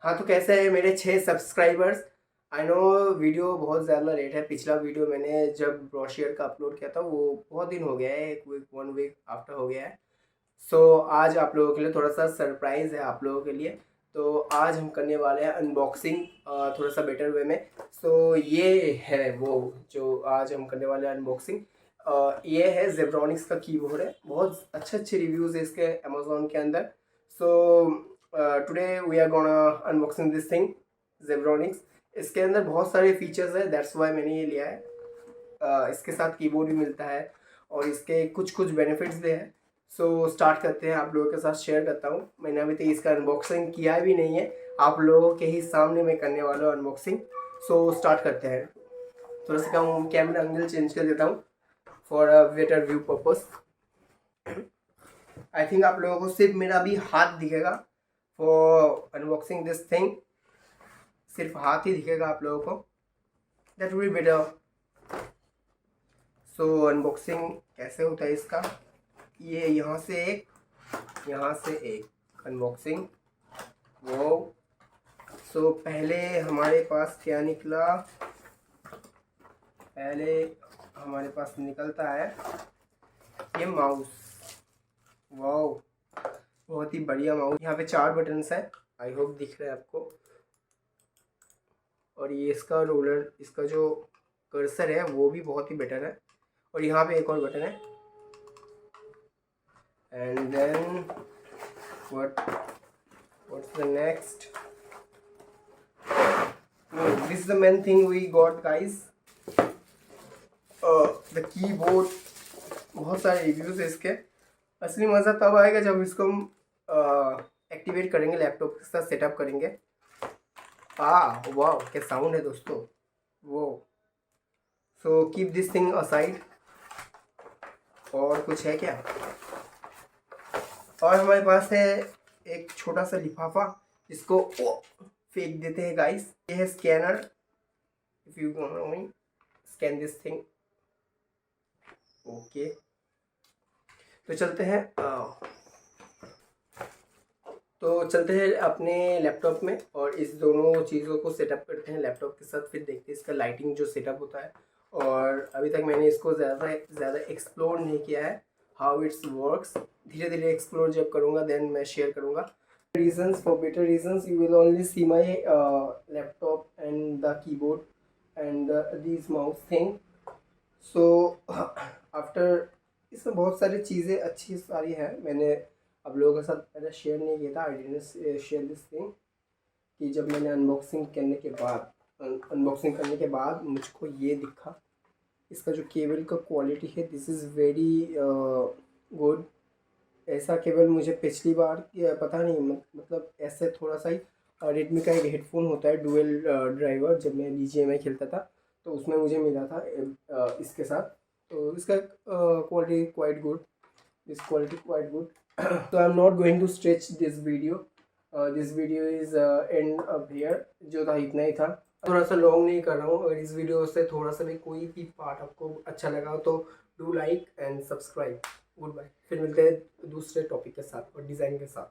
हाँ, तो कैसे हैं मेरे 6 सब्सक्राइबर्स। आई नो वीडियो बहुत ज़्यादा लेट है। पिछला वीडियो मैंने जब ब्रोशियर का अपलोड किया था वो बहुत दिन हो गया है, 1 वीक आफ्टर हो गया है। सो आज आप लोगों के लिए थोड़ा सा सरप्राइज़ है आप लोगों के लिए। तो आज हम करने वाले हैं अनबॉक्सिंग थोड़ा सा बेटर वे में। सो ये है वो जो आज हम करने वाले हैं अनबॉक्सिंग। ये है जेब्रॉनिक्स का कीबोर्ड है। बहुत अच्छे रिव्यूज़ है इसके अमेज़ॉन के अंदर। So today we are gonna unboxing this thing Zebronics. इसके अंदर बहुत सारे फीचर्स है, दैट्स वाई मैंने ये लिया है। इसके साथ कीबोर्ड भी मिलता है और इसके कुछ कुछ बेनिफिट्स भी हैं। सो स्टार्ट करते हैं, आप लोगों के साथ शेयर करता हूँ। मैंने अभी तक इसका अनबॉक्सिंग किया भी नहीं है, आप लोगों के ही सामने मैं करने वाला हूँ अनबॉक्सिंग। सो स्टार्ट करते हैं। थोड़ा सा मैं कैमरा एंगल चेंज कर देता हूँ for a better view purpose. I think आप लोगों को सिर्फ मेरा भी हाथ दिखेगा फॉर अनबॉक्सिंग दिस थिंग। सिर्फ हाथ ही दिखेगा आप लोगों को, that will be better. So unboxing कैसे होता है इसका, ये यहाँ से एक अनबॉक्सिंग वो। सो पहले हमारे पास क्या निकला, पहले हमारे पास निकलता है ये माउस। वाओ, बहुत ही बढ़िया माउस। यहाँ पे 4 बटन्स है, आई होप दिख रहा है आपको। और ये इसका रोलर, इसका जो कर्सर है वो भी बहुत ही बेटर है। और यहाँ पे एक और बटन है। And then what's the next? This is the main thing we got guys, the keyboard। बहुत सारे रिव्यूज है इसके। असली मज़ा तब आएगा जब इसको हम एक्टिवेट करेंगे, लैपटॉप के साथ सेटअप करेंगे। वाह क्या साउंड है दोस्तों वो। So keep this thing aside. और कुछ है क्या, और हमारे पास है एक छोटा सा लिफाफा जिसको फेंक देते हैं गाइस। ये है scanner, if you scan this thing. Okay, तो चलते हैं अपने लैपटॉप में और इस दोनों चीज़ों को सेटअप करते हैं लैपटॉप के साथ। फिर देखते हैं इसका लाइटिंग जो सेटअप होता है। और अभी तक मैंने इसको ज़्यादा एक्सप्लोर नहीं किया है, हाउ इट्स वर्क्स। धीरे धीरे एक्सप्लोर जब करूँगा देन मैं शेयर करूँगा। Reasons, for better reasons, you will only see my laptop and the keyboard and these mouse thing. So after, इसमें बहुत सारी चीज़ें अच्छी सारी हैं, मैंने आप लोगों के साथ पहले शेयर नहीं किया था। I didn't share this thing कि जब मैंने अनबॉक्सिंग करने के बाद मुझको ये दिखा। इसका जो केबल का क्वालिटी है, दिस इज़ वेरी गुड। ऐसा केबल मुझे पिछली बार पता नहीं, मतलब ऐसे थोड़ा सा ही रेडमी का एक हेडफोन होता है डुअल ड्राइवर, जब मैं BGMI खेलता था तो उसमें मुझे मिला था इसके साथ। तो इसका quality quite good, this quality quite good. तो I am not going to stretch this video, this video is end up here. जो था इतना ही था, थोड़ा सा लॉन्ग नहीं कर रहा हूँ। अगर इस वीडियो से थोड़ा सा भी कोई भी पार्ट आपको अच्छा लगा तो do like and subscribe. Good bye, फिर मिलते हैं दूसरे टॉपिक के साथ और डिज़ाइन के साथ।